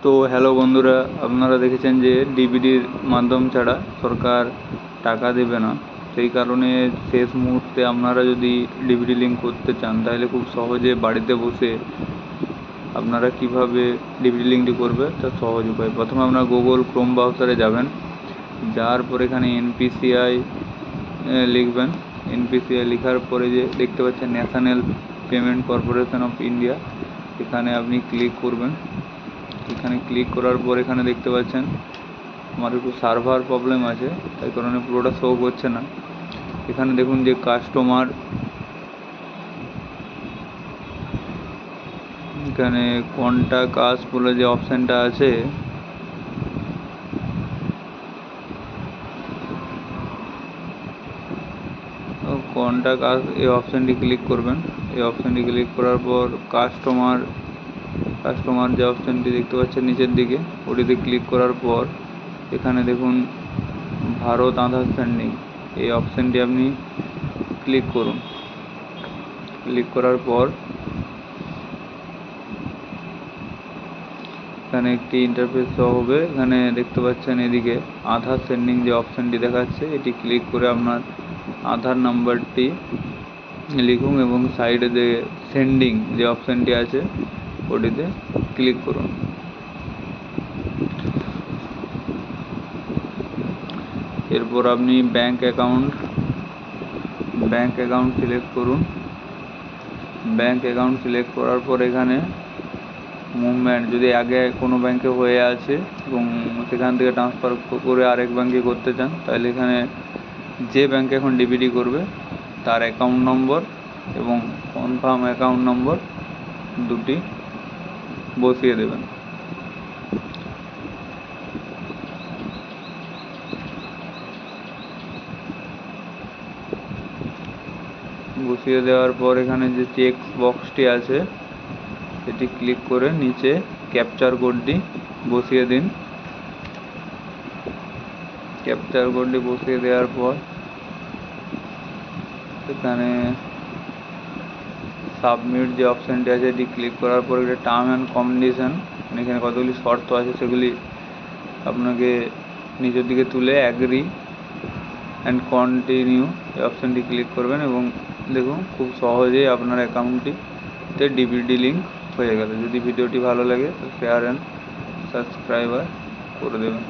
তো হ্যালো বন্ধুরা, আপনারা দেখেছেন যে ডিবিডির মাধ্যম ছাড়া সরকার টাকা দেবে না। সেই কারণে শেষ মুহূর্তে আপনারা যদি ডিবিডি লিঙ্ক করতে চান তাহলে খুব সহজে বাড়িতে বসে আপনারা কিভাবে ডিবিডি লিঙ্কটি করবে তার সহজ উপায়। প্রথমে আপনারা গুগল ক্রোম ব্রাউজারে যাবেন, যাওয়ার পর এখানে এনপিসিআই লিখবেন। এনপিসিআই লেখার পরে যে দেখতে পাচ্ছেন national payment corporation of India, এখানে আপনি ক্লিক করবেন। এখানে ক্লিক করার পর এখানে দেখতে পাচ্ছেন আমার একটু সার্ভার প্রবলেম আছে, তাই কারণে পুরোটা শো করছে না। এখানে দেখুন যে কাস্টমার, এখানে কন্টাক্ট আস বলে যে অপশানটা আছে, কন্টাক্ট আস এই অপশানটি ক্লিক করবেন। এই অপশানটি ক্লিক করার পর কাস্টমার যে অপশানটি দেখতে পাচ্ছেন নিচের দিকে, ওটিতে ক্লিক করার পর এখানে দেখুন ভারত আধার সেন্ডিং, এই অপশানটি আপনি ক্লিক করুন। ক্লিক করার পর এখানে একটি ইন্টারফেস শো হবে। এখানে দেখতে পাচ্ছেন এদিকে আধার সেন্ডিং যে অপশানটি দেখাচ্ছে, এটি ক্লিক করে আপনার আধার নাম্বারটি লিখুন এবং সাইডে যে সেন্ডিং যে অপশানটি আছে ওটিতে ক্লিক করুন। এরপর আপনি ব্যাংক অ্যাকাউন্ট সিলেক্ট করুন। ব্যাংক অ্যাকাউন্ট সিলেক্ট করার পর এখানে মুভমেন্ট যদি আগে কোনো ব্যাংকে হয়ে আছে এবং সেখান থেকে ট্রান্সফার করে আরেক ব্যাংকে করতে চান, তাহলে এখানে যে ব্যাংকে এখন ডিবিডি করবে তার অ্যাকাউন্ট নম্বর এবং কনফার্ম অ্যাকাউন্ট নম্বর দুটি বসিয়ে দেবেন। বসিয়ে দেওয়ার পর এখানে যে চেক বক্সটি আছে সেটি ক্লিক করে নিচে ক্যাপচার কোডটি বসিয়ে দিন। ক্যাপচার কোডটি বসিয়ে দেওয়ার পর এখানে সাবমিট যে অপশানটি আছে এটি ক্লিক করার পর এটা টার্ম অ্যান্ড কন্ডিশন, এখানে কতগুলি শর্ত আছে সেগুলি আপনাকে নিচের দিকে তুলে অ্যাগ্রি অ্যান্ড কন্টিনিউ এই অপশানটি ক্লিক করবেন এবং দেখুন খুব সহজেই আপনার অ্যাকাউন্টটিতে ডিবিডি লিঙ্ক হয়ে গেল। যদি ভিডিওটি ভালো লাগে তো শেয়ার অ্যান্ড সাবস্ক্রাইব করে দেবেন।